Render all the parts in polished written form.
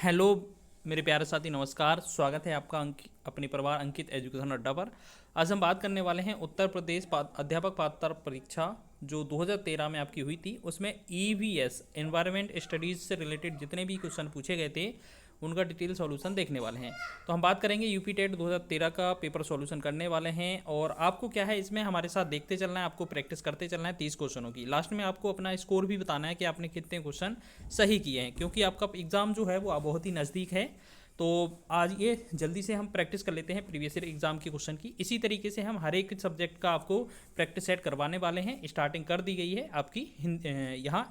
Hello मेरे प्यारे साथी, नमस्कार। स्वागत है आपका अपने परिवार अंकित एजुकेशन अड्डा पर। आज हम बात करने वाले हैं उत्तर प्रदेश अध्यापक पात्रता परीक्षा जो 2013 में आपकी हुई थी। उसमें ईवीएस एनवायरनमेंट स्टडीज़ से रिलेटेड जितने भी क्वेश्चन पूछे गए थे उनका डिटेल सॉल्यूशन देखने वाले हैं। तो हम बात करेंगे यूपी टेट 2013 का पेपर सॉल्यूशन करने वाले हैं। और आपको क्या है, इसमें हमारे साथ देखते चलना है, आपको प्रैक्टिस करते चलना है 30 क्वेश्चनों की। लास्ट में आपको अपना स्कोर भी बताना है कि आपने कितने क्वेश्चन सही किए हैं, क्योंकि आपका एग्ज़ाम जो है वो बहुत ही नज़दीक है। तो आज ये जल्दी से हम प्रैक्टिस कर लेते हैं प्रीवियस ईयर एग्जाम के क्वेश्चन की। इसी तरीके से हम हर एक सब्जेक्ट का आपको प्रैक्टिस सेट करवाने वाले हैं। स्टार्टिंग कर दी गई है आपकी यहाँ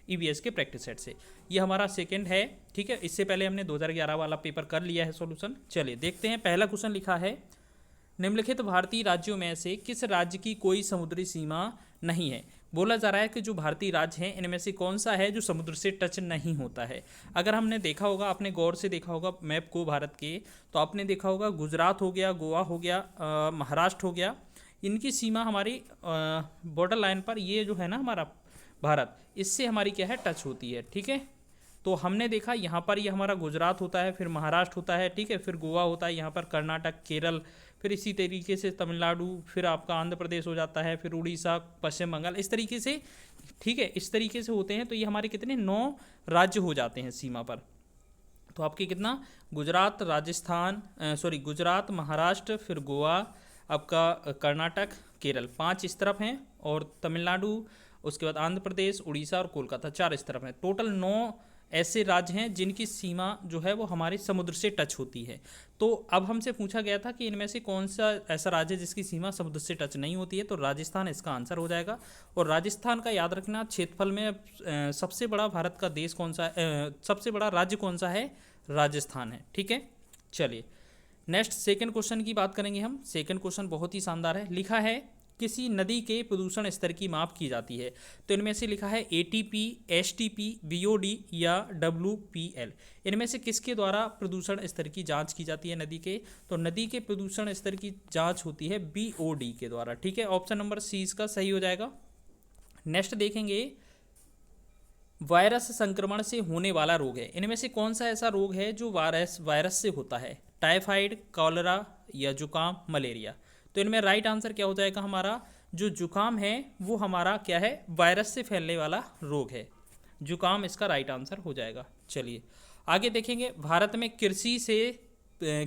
ईवीएस के प्रैक्टिस सेट से। ये हमारा सेकंड है, ठीक है। इससे पहले हमने 2011 वाला पेपर कर लिया है सॉल्यूशन। चलिए देखते हैं। पहला क्वेश्चन लिखा है, निम्नलिखित भारतीय राज्यों में से किस राज्य की कोई समुद्री सीमा नहीं है। बोला जा रहा है कि जो भारतीय राज्य हैं इनमें से कौन सा है जो समुद्र से टच नहीं होता है। अगर हमने देखा होगा, आपने गौर से देखा होगा मैप को भारत के, तो आपने देखा होगा गुजरात हो गया, गोवा हो गया, महाराष्ट्र हो गया, इनकी सीमा हमारी बॉर्डर लाइन पर, ये जो है ना हमारा भारत, इससे हमारी क्या है, टच होती है, ठीक है। तो हमने देखा यहाँ पर ये हमारा गुजरात होता है, फिर महाराष्ट्र होता है, ठीक है, फिर गोवा होता है, यहाँ पर कर्नाटक, केरल, फिर इसी तरीके से तमिलनाडु, फिर आपका आंध्र प्रदेश हो जाता है, फिर उड़ीसा, पश्चिम बंगाल, इस तरीके से, ठीक है, इस तरीके से होते हैं। तो ये हमारे कितने 9 राज्य हो जाते हैं सीमा पर। तो आपके कितना, गुजरात, राजस्थान, सॉरी गुजरात, महाराष्ट्र, फिर गोवा, आपका कर्नाटक, केरल, 5 इस तरफ हैं, और तमिलनाडु, उसके बाद आंध्र प्रदेश, उड़ीसा और कोलकाता 4 इस तरफ हैं। टोटल 9 ऐसे राज्य हैं जिनकी सीमा जो है वो हमारे समुद्र से टच होती है। तो अब हमसे पूछा गया था कि इनमें से कौन सा ऐसा राज्य है जिसकी सीमा समुद्र से टच नहीं होती है, तो राजस्थान इसका आंसर हो जाएगा। और राजस्थान का याद रखना, क्षेत्रफल में सबसे बड़ा भारत का देश कौन सा, सबसे बड़ा राज्य कौन सा है, राजस्थान है, ठीक है। चलिए नेक्स्ट सेकंड क्वेश्चन की बात करेंगे हम। सेकंड क्वेश्चन बहुत ही शानदार है। लिखा है, किसी नदी के प्रदूषण स्तर की माप की जाती है। तो इनमें से लिखा है एटीपी, एसटीपी, बीओडी या डब्ल्यूपीएल। इनमें से किसके द्वारा प्रदूषण स्तर की जांच की जाती है नदी के। तो नदी के प्रदूषण स्तर की जांच होती है बीओडी के द्वारा, ठीक है। ऑप्शन नंबर सी इसका सही हो जाएगा। नेक्स्ट देखेंगे, वायरस संक्रमण से होने वाला रोग है। इनमें से कौन सा ऐसा रोग है जो वायरस से होता है। टाइफाइड, कॉलरा या जुकाम, मलेरिया। तो इनमें राइट आंसर क्या हो जाएगा हमारा, जो जुकाम है वो हमारा क्या है, वायरस से फैलने वाला रोग है। जुकाम इसका राइट आंसर हो जाएगा। चलिए आगे देखेंगे, भारत में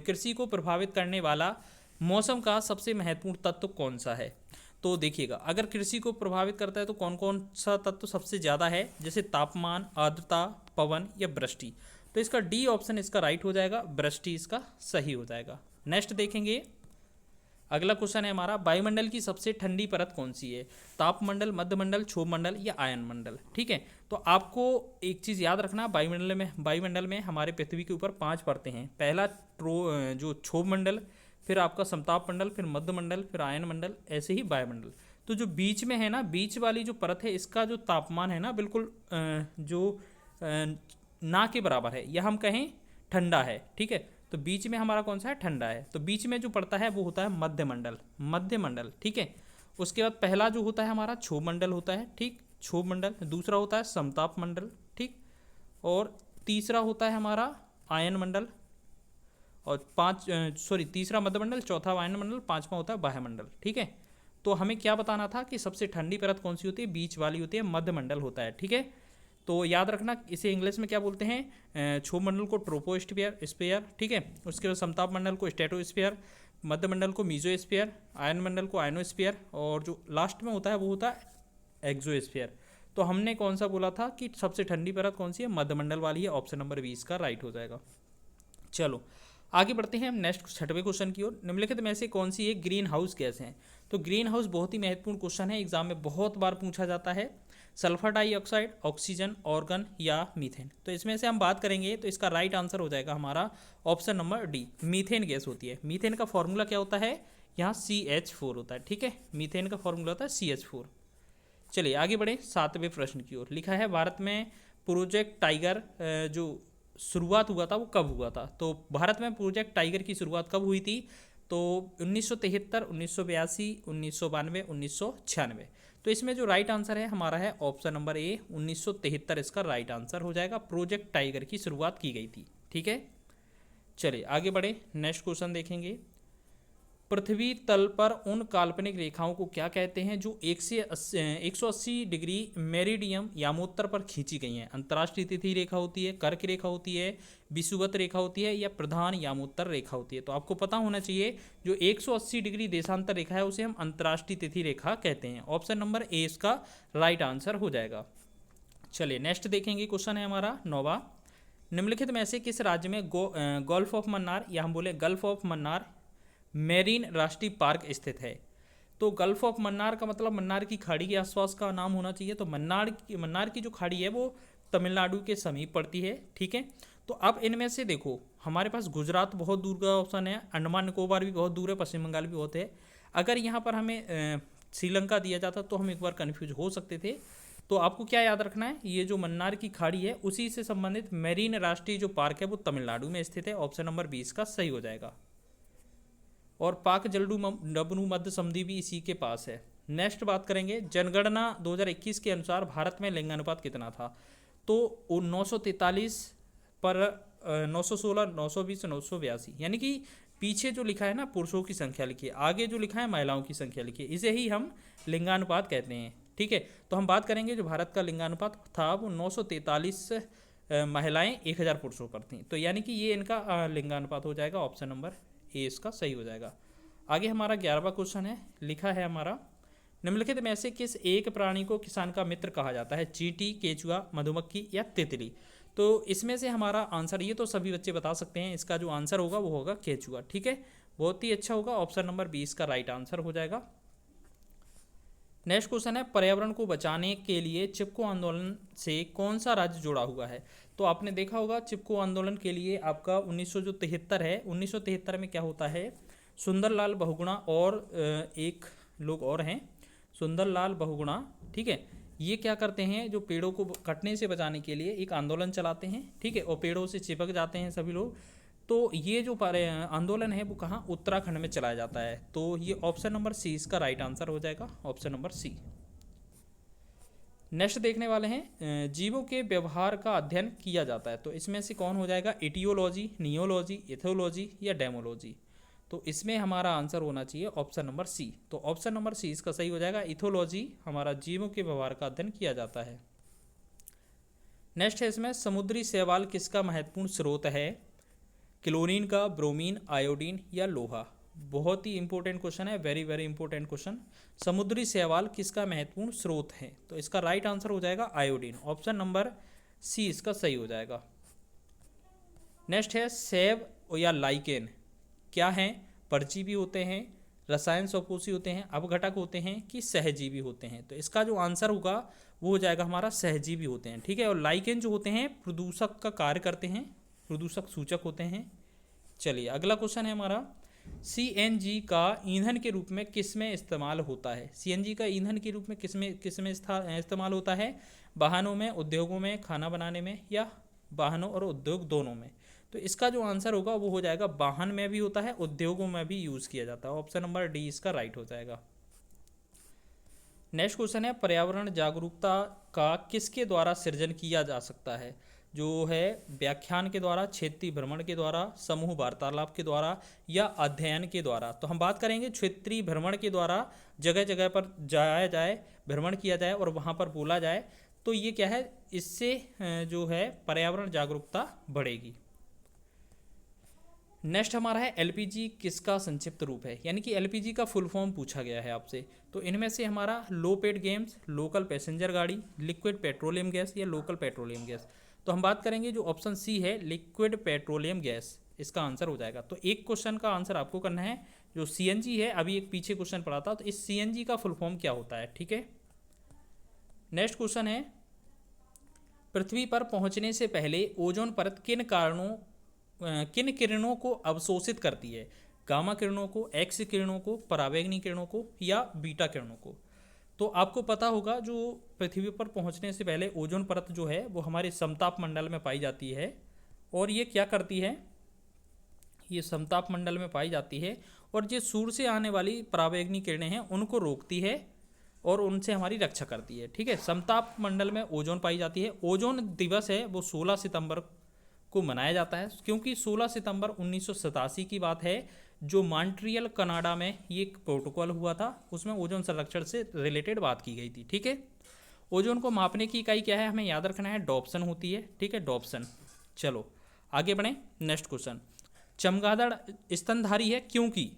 कृषि को प्रभावित करने वाला मौसम का सबसे महत्वपूर्ण तत्व कौन सा है। तो देखिएगा, अगर कृषि को प्रभावित करता है तो कौन कौन सा तत्व सबसे ज़्यादा है, जैसे तापमान, आर्द्रता, पवन या वृष्टि। तो इसका डी ऑप्शन इसका राइट हो जाएगा, वृष्टि इसका सही हो जाएगा। नेक्स्ट देखेंगे, अगला क्वेश्चन है हमारा, वायुमंडल की सबसे ठंडी परत कौन सी है। तापमंडल, मध्यमंडल, क्षोभमंडल या आयन मंडल, ठीक है। तो आपको एक चीज़ याद रखना, वायुमंडल में हमारे पृथ्वी के ऊपर 5 परतें हैं। पहला जो क्षोभमंडल, फिर आपका समताप मंडल, फिर मध्यमंडल, फिर आयन मंडल, ऐसे ही वायुमंडल। तो जो बीच में है ना, बीच वाली जो परत है, इसका जो तापमान है ना, बिल्कुल जो ना के बराबर है, या हम कहें ठंडा है, ठीक है। तो बीच में हमारा कौन सा है, ठंडा है। तो बीच में जो पड़ता है वो होता है मध्यमंडल, ठीक है। उसके बाद पहला जो होता है हमारा क्षोभमंडल होता है, ठीक, क्षोभमंडल। दूसरा होता है समताप मंडल, ठीक। और तीसरा होता है हमारा आयन मंडल, और तीसरा मध्यमंडल, चौथा आयन मंडल, पांचवा होता है वायुमंडल, ठीक है। तो हमें क्या बताना था कि सबसे ठंडी परत कौन सी होती है, बीच वाली होती है, मध्यमंडल होता है, ठीक है। तो याद रखना, इसे इंग्लिश में क्या बोलते हैं, क्षोभमंडल को ट्रोपोस्फीयर, ठीक है। उसके बाद समताप मंडल को स्ट्रेटोस्फीयर, मध्यमंडल को मीजोस्फीयर, आयन मंडल को आयनोस्फीयर, और जो लास्ट में होता है वो होता है एक्सोस्फीयर। तो हमने कौन सा बोला था कि सबसे ठंडी परत कौन सी है, मध्यमंडल वाली है। ऑप्शन नंबर 20 का राइट हो जाएगा। चलो आगे बढ़ते हैं हम नेक्स्ट 6वें क्वेश्चन की ओर। निम्नलिखित में से कौन सी एक ग्रीन हाउस गैस है। तो ग्रीन हाउस बहुत ही महत्वपूर्ण क्वेश्चन है, एग्जाम में बहुत बार पूछा जाता है। सल्फर डाइऑक्साइड, ऑक्सीजन, ऑर्गन या मीथेन। तो इसमें से हम बात करेंगे तो इसका राइट आंसर हो जाएगा हमारा option number D, methane gas होती है। मीथेन का फॉर्मूला क्या होता है, यहाँ CH4 होता है, ठीक है। मीथेन का फॉर्मूला होता है CH4। चलिए आगे बढ़े 7वें प्रश्न की ओर। लिखा है, भारत में प्रोजेक्ट टाइगर जो शुरुआत हुआ था वो कब हुआ था। तो भारत में प्रोजेक्ट टाइगर की शुरुआत कब हुई थी। तो 1973, 1982, 1992, 1996। तो इसमें जो राइट आंसर है हमारा है ऑप्शन नंबर ए, 1973 इसका राइट आंसर हो जाएगा। प्रोजेक्ट टाइगर की शुरुआत की गई थी, ठीक है, चलिए आगे बढ़े, नेक्स्ट क्वेश्चन देखेंगे। पृथ्वी तल पर उन काल्पनिक रेखाओं को क्या कहते हैं जो 180 डिग्री मेरिडियम यामोत्तर पर खींची गई हैं? अंतर्राष्ट्रीय तिथि रेखा होती है, कर्क रेखा होती है, विषुवत रेखा होती है, या प्रधान यामोत्तर रेखा होती है? तो आपको पता होना चाहिए जो 180 डिग्री देशांतर रेखा है उसे हम अंतर्राष्ट्रीय तिथि रेखा कहते हैं। ऑप्शन नंबर ए इसका राइट आंसर हो जाएगा। चलिए नेक्स्ट देखेंगे, क्वेश्चन है हमारा 9वां। निम्नलिखित में से किस राज्य में गल्फ ऑफ मन्नार या हम बोले गल्फ ऑफ मन्नार मेरीन राष्ट्रीय पार्क स्थित है? तो गल्फ ऑफ मन्नार का मतलब मन्नार की खाड़ी के आसपास का नाम होना चाहिए। तो मन्नार की जो खाड़ी है वो तमिलनाडु के समीप पड़ती है, ठीक है। तो अब इनमें से देखो, हमारे पास गुजरात बहुत दूर का ऑप्शन है, अंडमान निकोबार भी बहुत दूर है, पश्चिम बंगाल भी बहुत है। अगर यहाँ पर हमें श्रीलंका दिया जाता तो हम एक बार कन्फ्यूज हो सकते थे। तो आपको क्या याद रखना है, ये जो मन्नार की खाड़ी है उसी से संबंधित मेरीन राष्ट्रीय जो पार्क है वो तमिलनाडु में स्थित है। ऑप्शन नंबर 20 का सही हो जाएगा। और पाक जलडू मध्य समुद्री भी इसी के पास है। नेक्स्ट बात करेंगे, जनगणना 2021 के अनुसार भारत में लिंगानुपात कितना था? तो 943 पर 916, 920, 982, यानी कि पीछे जो लिखा है ना पुरुषों की संख्या लिखी है, आगे जो लिखा है महिलाओं की संख्या लिखी है, इसे ही हम लिंगानुपात कहते हैं, ठीक है। तो हम बात करेंगे जो भारत का लिंगानुपात था वो 943 महिलाएं 1000 पुरुषों पर थी। तो यानी कि ये इनका लिंगानुपात हो जाएगा। ऑप्शन नंबर ए इसका सही हो जाएगा। आगे हमारा 11वां क्वेश्चन है, लिखा है हमारा, निम्नलिखित में से किस एक प्राणी को किसान का मित्र कहा जाता है? चींटी, केचुआ, मधुमक्खी या तितली? तो इसमें से हमारा आंसर, ये तो सभी बच्चे बता सकते हैं, इसका जो आंसर होगा वो होगा केचुआ, ठीक है, बहुत ही अच्छा होगा। ऑप्शन नंबर 20 का राइट आंसर हो जाएगा। नेक्स्ट क्वेश्चन है, पर्यावरण को बचाने के लिए चिपको आंदोलन से कौन सा राज्य जुड़ा हुआ है? तो आपने देखा होगा चिपको आंदोलन के लिए आपका 1973 है, 1973 में क्या होता है, सुंदरलाल बहुगुणा और एक लोग और हैं, सुंदरलाल बहुगुणा, ठीक है, ये क्या करते हैं, जो पेड़ों को कटने से बचाने के लिए एक आंदोलन चलाते हैं, ठीक है, और पेड़ों से चिपक जाते हैं सभी लोग। तो ये जो आंदोलन है वो कहाँ, उत्तराखंड में चलाया जाता है। तो ये ऑप्शन नंबर सी इसका राइट आंसर हो जाएगा। Option number C. नेक्स्ट देखने वाले हैं, जीवों के व्यवहार का अध्ययन किया जाता है। तो इसमें से कौन हो जाएगा, इटियोलॉजी, नियोलॉजी, इथोलॉजी या डेमोलॉजी? तो इसमें हमारा आंसर होना चाहिए ऑप्शन नंबर सी। तो ऑप्शन नंबर सी इसका सही हो जाएगा। इथोलॉजी हमारा जीवों के व्यवहार का अध्ययन किया जाता है। नेक्स्ट है इसमें, समुद्री शैवाल किसका महत्वपूर्ण स्रोत है? क्लोरीन का, ब्रोमीन, आयोडीन या लोहा? बहुत ही इंपॉर्टेंट क्वेश्चन है, वेरी वेरी इंपॉर्टेंट क्वेश्चन। समुद्री शैवाल किसका महत्वपूर्ण स्रोत है? तो इसका राइट आंसर हो जाएगा आयोडीन। ऑप्शन नंबर सी इसका सही हो जाएगा। नेक्स्ट है, सेब या लाइकेन क्या हैं? परजीवी होते हैं, रसायन स्वपोषी होते हैं, अपघटक होते हैं कि सहजीवी होते हैं? तो इसका जो आंसर होगा वो हो जाएगा हमारा सहजीवी होते हैं, ठीक है। और लाइकेन जो होते हैं प्रदूषक का कार्य करते हैं, प्रदूषक सूचक होते हैं। चलिए अगला क्वेश्चन है हमारा, सीएनजी का ईंधन के रूप में किसमें इस्तेमाल होता है? सीएनजी का ईंधन के रूप में किसमें इस्तेमाल होता है? वाहनों में, उद्योगों में, खाना बनाने में या वाहनों और उद्योग दोनों में? तो इसका जो आंसर होगा वो हो जाएगा वाहन में भी होता है, उद्योगों में भी यूज़ किया जाता है। ऑप्शन नंबर डी इसका राइट हो जाएगा। नेक्स्ट क्वेश्चन है, पर्यावरण जागरूकता का किसके द्वारा सृजन किया जा सकता है? जो है व्याख्यान के द्वारा, क्षेत्रीय भ्रमण के द्वारा, समूह वार्तालाप के द्वारा या अध्ययन के द्वारा? तो हम बात करेंगे क्षेत्रीय भ्रमण के द्वारा, जगह जगह पर जाया जाए, भ्रमण किया जाए और वहाँ पर बोला जाए। तो ये क्या है, इससे जो है पर्यावरण जागरूकता बढ़ेगी। नेक्स्ट हमारा है, एलपीजी किसका संक्षिप्त रूप है? यानी कि एलपीजी का फुल फॉर्म पूछा गया है आपसे। तो इनमें से हमारा लो पेड गैस, लोकल पैसेंजर गाड़ी, लिक्विड पेट्रोलियम गैस या लोकल पेट्रोलियम गैस? तो हम बात करेंगे जो ऑप्शन सी है, लिक्विड पेट्रोलियम गैस, इसका आंसर हो जाएगा। तो एक क्वेश्चन का आंसर आपको करना है, जो सीएनजी है, अभी एक पीछे क्वेश्चन पढ़ा था, तो इस सीएनजी का फुल फॉर्म क्या होता है, ठीक है। नेक्स्ट क्वेश्चन है, पृथ्वी पर पहुंचने से पहले ओजोन परत किन किरणों को अवशोषित करती है? गामा किरणों को, एक्स किरणों को, पराबैंगनी किरणों को या बीटा किरणों को? तो आपको पता होगा जो पृथ्वी पर पहुंचने से पहले ओजोन परत जो है वो हमारे समताप मंडल में पाई जाती है। और ये क्या करती है, ये समताप मंडल में पाई जाती है और जो सूर्य से आने वाली पराबैंगनी किरणें हैं उनको रोकती है और उनसे हमारी रक्षा करती है, ठीक है। समताप मंडल में ओजोन पाई जाती है। ओजोन दिवस है वो 16 सितंबर को मनाया जाता है, क्योंकि 16 सितंबर 1987 की बात है, जो मॉन्ट्रियल कनाडा में ये एक प्रोटोकॉल हुआ था, उसमें ओजोन संरक्षण से रिलेटेड बात की गई थी। ठीक है, ओजोन को मापने की इकाई क्या है, हमें याद रखना है, डॉप्सन होती है। ठीक है, डॉप्सन। चलो आगे बढ़ें, नेक्स्ट क्वेश्चन। चमगादड़ स्तनधारी है क्योंकि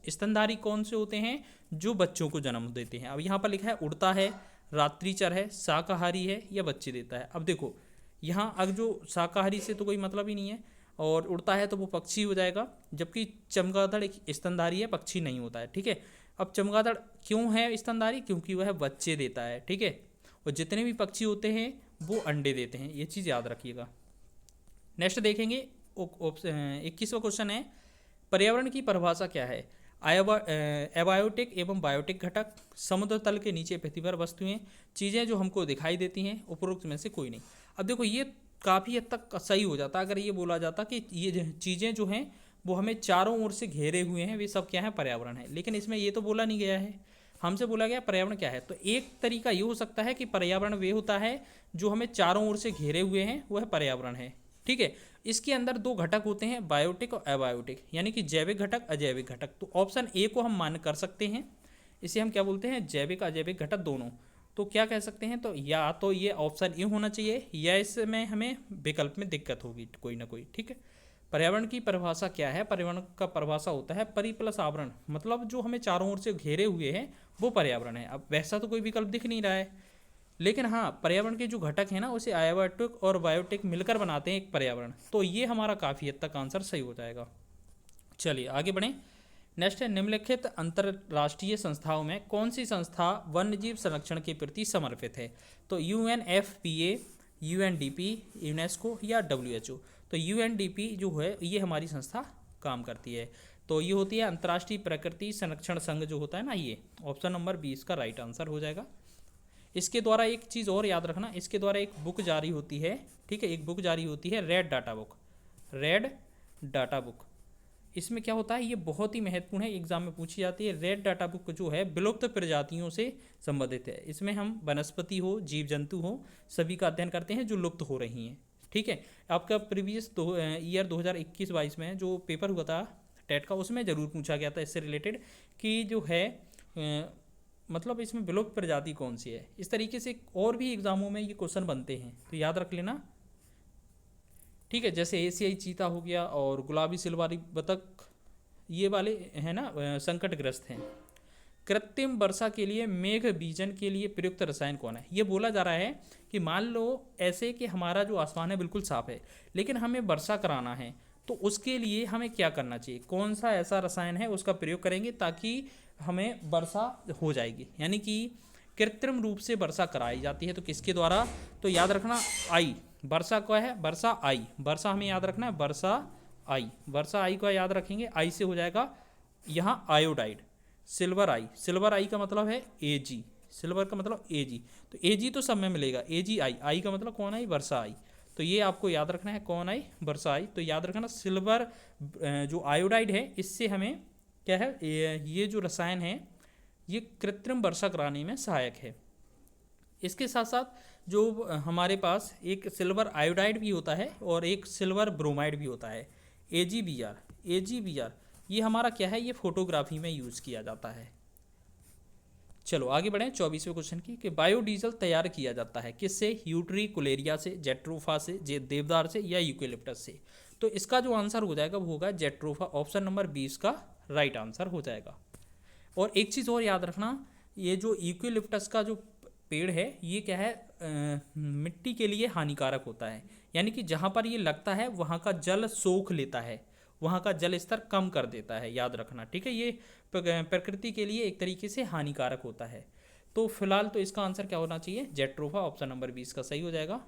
स्तनधारी कौन से होते हैं, जो बच्चों को जन्म देते हैं। अब यहाँ पर लिखा है उड़ता है, रात्रिचर है, शाकाहारी है या बच्चे देता है। अब देखो यहाँ अगर जो शाकाहारी से तो कोई मतलब ही नहीं है, और उड़ता है तो वो पक्षी हो जाएगा, जबकि चमगादड़ एक स्तनधारी है, पक्षी नहीं होता है। ठीक है, अब चमगादड़ क्यों है स्तनधारी, क्योंकि वह बच्चे देता है। ठीक है, और जितने भी पक्षी होते हैं वो अंडे देते हैं, ये चीज़ याद रखिएगा। नेक्स्ट देखेंगे, 21वां क्वेश्चन है, पर्यावरण की परिभाषा क्या है। एबायोटिक एवं बायोटिक घटक, समुद्र तल के नीचे पृथ्वी पर वस्तुएं, चीज़ें जो हमको दिखाई देती हैं, उपरोक्त में से कोई नहीं। अब देखो ये काफ़ी हद तक सही हो जाता अगर ये बोला जाता कि ये चीज़ें जो हैं वो हमें चारों ओर से घेरे हुए हैं, वे सब क्या है, पर्यावरण है। लेकिन इसमें ये तो बोला नहीं गया है, हमसे बोला गया पर्यावरण क्या है। तो एक तरीका ये हो सकता है कि पर्यावरण वे होता है जो हमें चारों ओर से घेरे हुए हैं, वह पर्यावरण है। ठीक है, इसके अंदर दो घटक होते हैं, बायोटिक और अबायोटिक, यानी कि जैविक घटक, अजैविक घटक। तो ऑप्शन ए को हम मान कर सकते हैं, इसे हम क्या बोलते हैं, जैविक अजैविक घटक दोनों। तो क्या कह सकते हैं, तो या तो ये ऑप्शन ए होना चाहिए, या इसमें हमें विकल्प में दिक्कत होगी कोई ना कोई। ठीक है, पर्यावरण की परिभाषा क्या है, पर्यावरण का परिभाषा होता है परि प्लस आवरण, मतलब जो हमें चारों ओर से घेरे हुए हैं वो पर्यावरण है। अब वैसा तो कोई विकल्प दिख नहीं रहा है, लेकिन हाँ पर्यावरण के जो घटक हैं ना, उसे अबायोटिक और बायोटिक मिलकर बनाते हैं एक पर्यावरण। तो ये हमारा काफ़ी हद तक आंसर सही हो जाएगा। चलिए आगे बढ़ें। नेक्स्ट है, निम्नलिखित अंतर्राष्ट्रीय संस्थाओं में कौन सी संस्था वन्यजीव संरक्षण के प्रति समर्पित है। तो UNFPA, UNDP, यूनेस्को या WHO। तो UNDP जो है ये हमारी संस्था काम करती है। तो ये होती है अंतर्राष्ट्रीय प्रकृति संरक्षण संघ जो होता है ना, ये ऑप्शन नंबर 20 का राइट आंसर हो जाएगा। इसके द्वारा एक चीज़ और याद रखना, इसके द्वारा एक बुक जारी होती है। ठीक है, एक बुक जारी होती है, red data book, red data book. इसमें क्या होता है, ये बहुत ही महत्वपूर्ण है, एग्जाम में पूछी जाती है। रेड डाटा बुक जो है विलुप्त प्रजातियों से संबंधित है। इसमें हम वनस्पति हो, जीव जंतु हो, सभी का अध्ययन करते हैं जो लुप्त हो रही हैं। ठीक है, आपका प्रीवियस ईयर 2021-22 में जो पेपर हुआ था टेट का, उसमें ज़रूर पूछा गया था इससे रिलेटेड कि जो है मतलब इसमें विलुप्त प्रजाति कौन सी है। इस तरीके से और भी एग्जामों में ये क्वेश्चन बनते हैं, तो याद रख लेना। ठीक है, जैसे एशियाई चीता हो गया और गुलाबी सिलवारी बतख, ये वाले हैं ना संकटग्रस्त हैं। कृत्रिम वर्षा के लिए मेघ बीजन के लिए प्रयुक्त रसायन कौन है। ये बोला जा रहा है कि मान लो ऐसे कि हमारा जो आसमान है बिल्कुल साफ है, लेकिन हमें वर्षा कराना है, तो उसके लिए हमें क्या करना चाहिए, कौन सा ऐसा रसायन है उसका प्रयोग करेंगे ताकि हमें वर्षा हो जाएगी। यानी कि कृत्रिम रूप से वर्षा कराई जाती है, तो किसके द्वारा, तो याद रखना आई, वर्षा क्या है, वर्षा आई, वर्षा हमें याद रखना है, वर्षा आई, वर्षा आई को याद रखेंगे, आई से हो जाएगा यहाँ iodide, silver I, silver I का मतलब है Ag, सिल्वर का मतलब Ag, तो Ag तो सब में मिलेगा, Ag आई, आई का मतलब कौन आई, वर्षा आई। तो ये आपको याद रखना है, कौन आई, वर्षा आई। तो याद रखना सिल्वर जो आयोडाइड है, इससे हमें क्या है, ये जो रसायन है ये कृत्रिम वर्षा कराने में सहायक है। इसके साथ साथ जो हमारे पास एक सिल्वर आयोडाइड भी होता है और एक सिल्वर ब्रोमाइड भी होता है, AgBr, AgBr ये हमारा क्या है, ये फोटोग्राफी में यूज़ किया जाता है। चलो आगे बढ़ें 24वें क्वेश्चन की, कि बायोडीजल तैयार किया जाता है किससे, यूट्रिकुलेरिया से, जेट्रोफा से, देवदार से या यूकेलिप्टस से। तो इसका जो आंसर हो जाएगा वो होगा जेट्रोफा, ऑप्शन नंबर 20 का राइट आंसर हो जाएगा। और एक चीज़ और याद रखना, ये जो यूकेलिप्टस का जो पेड़ है ये क्या है, मिट्टी के लिए हानिकारक होता है, यानी कि जहाँ पर ये लगता है वहाँ का जल सोख लेता है, वहाँ का जल स्तर कम कर देता है, याद रखना। ठीक है, ये प्रकृति के लिए एक तरीके से हानिकारक होता है। तो फिलहाल तो इसका आंसर क्या होना चाहिए, जेट्रोफा, ऑप्शन नंबर 20 का सही हो जाएगा।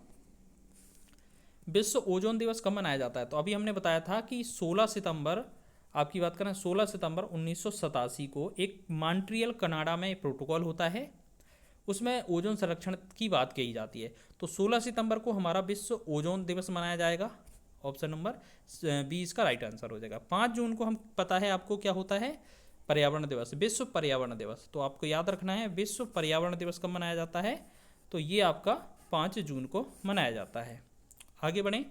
विश्व ओजोन दिवस कब मनाया जाता है, तो अभी हमने बताया था कि 16 सितंबर, आपकी बात करें 16 सितंबर 1987 को एक मॉन्ट्रियल कनाडा में प्रोटोकॉल होता है, उसमें ओजोन संरक्षण की बात कही जाती है। तो 16 सितंबर को हमारा विश्व ओजोन दिवस मनाया जाएगा, ऑप्शन नंबर 20 का राइट आंसर हो जाएगा। 5 जून को हम पता है आपको क्या होता है, पर्यावरण दिवस, विश्व पर्यावरण दिवस। तो आपको याद रखना है विश्व पर्यावरण दिवस कब मनाया जाता है, तो ये आपका 5 जून को मनाया जाता है। आगे बढ़ें,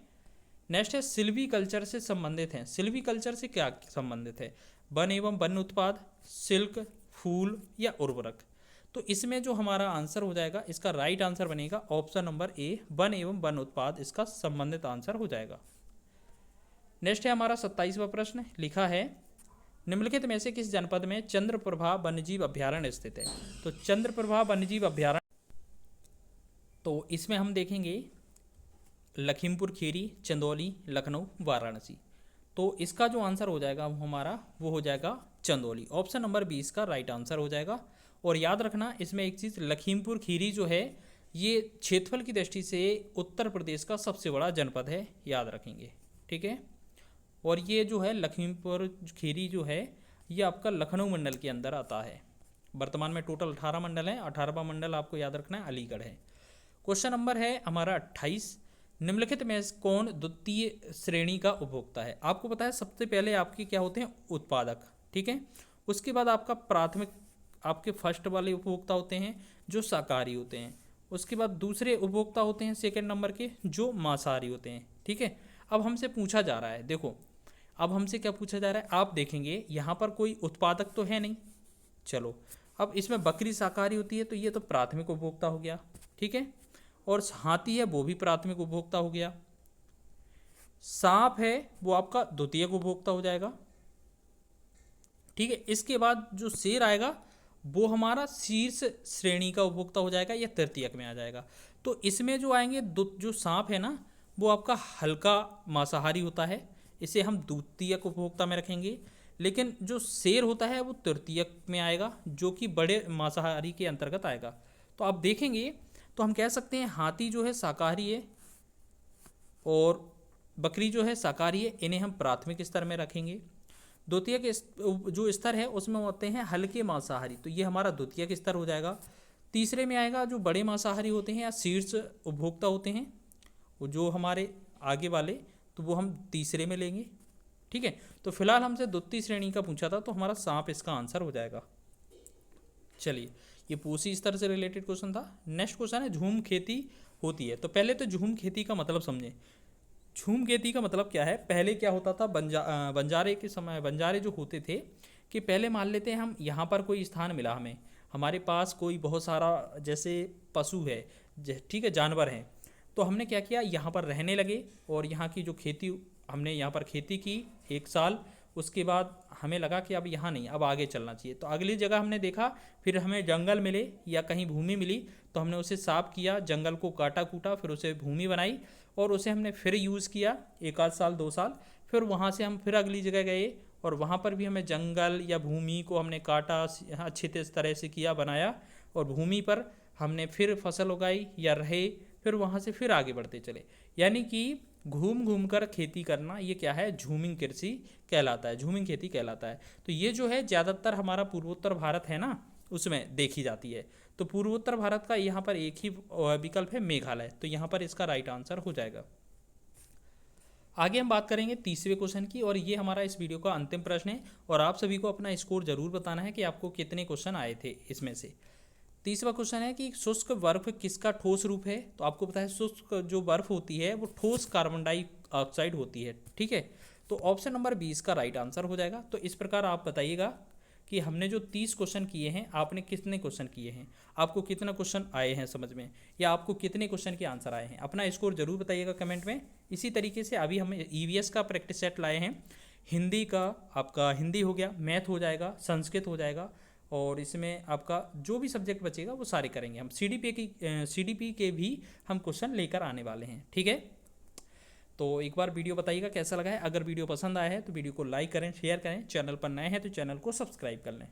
नेक्स्ट है सिल्वी कल्चर से संबंधित हैं। सिल्वी कल्चर से क्या संबंधित है? वन एवं वन उत्पाद, सिल्क, फूल या उर्वरक। तो इसमें जो हमारा आंसर हो जाएगा, इसका राइट आंसर बनेगा ऑप्शन नंबर ए, वन एवं वन उत्पाद इसका संबंधित आंसर हो जाएगा। नेक्स्ट है हमारा 27वां प्रश्न, लिखा है निम्नलिखित में से किस जनपद में चंद्रप्रभा वन्यजीव अभ्यारण्य स्थित है? तो चंद्रप्रभा वन्यजीव अभ्यारण्य, तो इसमें हम देखेंगे लखीमपुर खीरी, चंदौली, लखनऊ, वाराणसी। तो इसका जो आंसर हो जाएगा हमारा वो हो जाएगा चंदौली। ऑप्शन नंबर 20 का राइट आंसर हो जाएगा। और याद रखना इसमें एक चीज़, लखीमपुर खीरी जो है ये क्षेत्रफल की दृष्टि से उत्तर प्रदेश का सबसे बड़ा जनपद है, याद रखेंगे, ठीक है। और ये जो है लखीमपुर खीरी जो है ये आपका लखनऊ मंडल के अंदर आता है। वर्तमान में टोटल 18 मंडल हैं, 18वां मंडल आपको याद रखना है अलीगढ़ है। क्वेश्चन नंबर है हमारा 28, निम्नलिखित में कौन द्वितीय श्रेणी का उपभोक्ता है? आपको पता है सबसे पहले आपके क्या होते हैं? उत्पादक, ठीक है। उसके बाद आपका प्राथमिक, आपके फर्स्ट वाले उपभोक्ता होते हैं जो शाकाहारी होते हैं। उसके बाद दूसरे उपभोक्ता होते हैं सेकंड नंबर के जो मांसाहारी होते हैं, ठीक है। अब हमसे पूछा जा रहा है, देखो अब हमसे क्या पूछा जा रहा है, आप देखेंगे यहाँ पर कोई उत्पादक तो है नहीं, चलो अब इसमें बकरी शाकाहारी होती है तो ये तो प्राथमिक उपभोक्ता हो गया, ठीक है। और हाथी है वो भी प्राथमिक उपभोक्ता हो गया। सांप है वो आपका द्वितीयक उपभोक्ता हो जाएगा, ठीक है। इसके बाद जो शेर आएगा वो हमारा शीर्ष श्रेणी का उपभोक्ता हो जाएगा या तृतीयक में आ जाएगा। तो इसमें जो आएंगे जो सांप है ना वो आपका हल्का मांसाहारी होता है, इसे हम द्वितीयक उपभोक्ता में रखेंगे। लेकिन जो शेर होता है वो तृतीयक में आएगा जो कि बड़े मांसाहारी के अंतर्गत आएगा। तो आप देखेंगे तो हम कह सकते हैं हाथी जो है शाकाहारी है और बकरी जो है शाकाहारी है, इन्हें हम प्राथमिक स्तर में रखेंगे। द्वितीयक जो स्तर है उसमें होते हैं हल्के मांसाहारी, तो ये हमारा द्वितीयक स्तर हो जाएगा। तीसरे में आएगा जो बड़े मांसाहारी होते हैं या शीर्ष उपभोक्ता होते हैं वो जो हमारे आगे वाले, तो वो हम तीसरे में लेंगे, ठीक है। तो फिलहाल हमसे द्वितीय श्रेणी का पूछा था तो हमारा सांप इसका आंसर हो जाएगा। चलिए ये पूसी स्तर से रिलेटेड क्वेश्चन था। नेक्स्ट क्वेश्चन है झूम खेती होती है। तो पहले तो झूम खेती का मतलब समझें। झूम खेती का मतलब क्या है? पहले क्या होता था, बंजारे के समय बंजारे जो होते थे कि पहले मान लेते हैं हम यहाँ पर कोई स्थान मिला हमें, हमारे पास कोई बहुत सारा जैसे पशु है, ठीक है, जानवर हैं, तो हमने क्या किया यहाँ पर रहने लगे और यहाँ की जो खेती हमने यहाँ पर खेती की 1 साल, उसके बाद हमें लगा कि अब यहाँ नहीं, अब आगे चलना चाहिए। तो अगली जगह हमने देखा, फिर हमें जंगल मिले या कहीं भूमि मिली तो हमने उसे साफ किया, जंगल को काटा कूटा, फिर उसे भूमि बनाई और उसे हमने फिर यूज़ किया 1 आध साल 2 साल। फिर वहाँ से हम फिर अगली जगह गए और वहाँ पर भी हमें जंगल या भूमि को हमने काटा, अच्छे तरह से किया, बनाया और भूमि पर हमने फिर फसल उगाई या रहे, फिर वहाँ से फिर आगे बढ़ते चले। यानी कि घूम घूम कर खेती करना, ये क्या है? झूमिंग कृषि कहलाता है, झूमिंग खेती कहलाता है। तो ये जो है ज़्यादातर हमारा पूर्वोत्तर भारत है ना, उसमें देखी जाती है। तो पूर्वोत्तर भारत का यहाँ पर एक ही विकल्प है मेघालय, तो यहाँ पर इसका राइट आंसर हो जाएगा। आगे हम बात करेंगे तीसरे क्वेश्चन की और ये हमारा इस वीडियो का अंतिम प्रश्न है और आप सभी को अपना स्कोर जरूर बताना है कि आपको कितने क्वेश्चन आए थे इसमें से। तीसरा क्वेश्चन है कि शुष्क बर्फ किसका ठोस रूप है? तो आपको पता है शुष्क जो बर्फ होती है वो ठोस कार्बन डाइऑक्साइड होती है, ठीक है। तो ऑप्शन नंबर 20 का राइट आंसर हो जाएगा। तो इस प्रकार आप बताइएगा कि हमने जो 30 क्वेश्चन किए हैं आपने कितने क्वेश्चन किए हैं, आपको कितना क्वेश्चन आए हैं समझ में, या आपको कितने क्वेश्चन के आंसर आए हैं। अपना स्कोर जरूर बताइएगा कमेंट में। इसी तरीके से अभी हम EVS का प्रैक्टिस सेट लाए हैं। हिंदी का आपका हिंदी हो गया, मैथ हो जाएगा, संस्कृत हो जाएगा और इसमें आपका जो भी सब्जेक्ट बचेगा वो सारे करेंगे हम। CDP के भी हम क्वेश्चन लेकर आने वाले हैं, ठीक है। तो एक बार वीडियो बताइएगा कैसा लगा है। अगर वीडियो पसंद आया है तो वीडियो को लाइक करें, शेयर करें, चैनल पर नए हैं तो चैनल को सब्सक्राइब कर लें।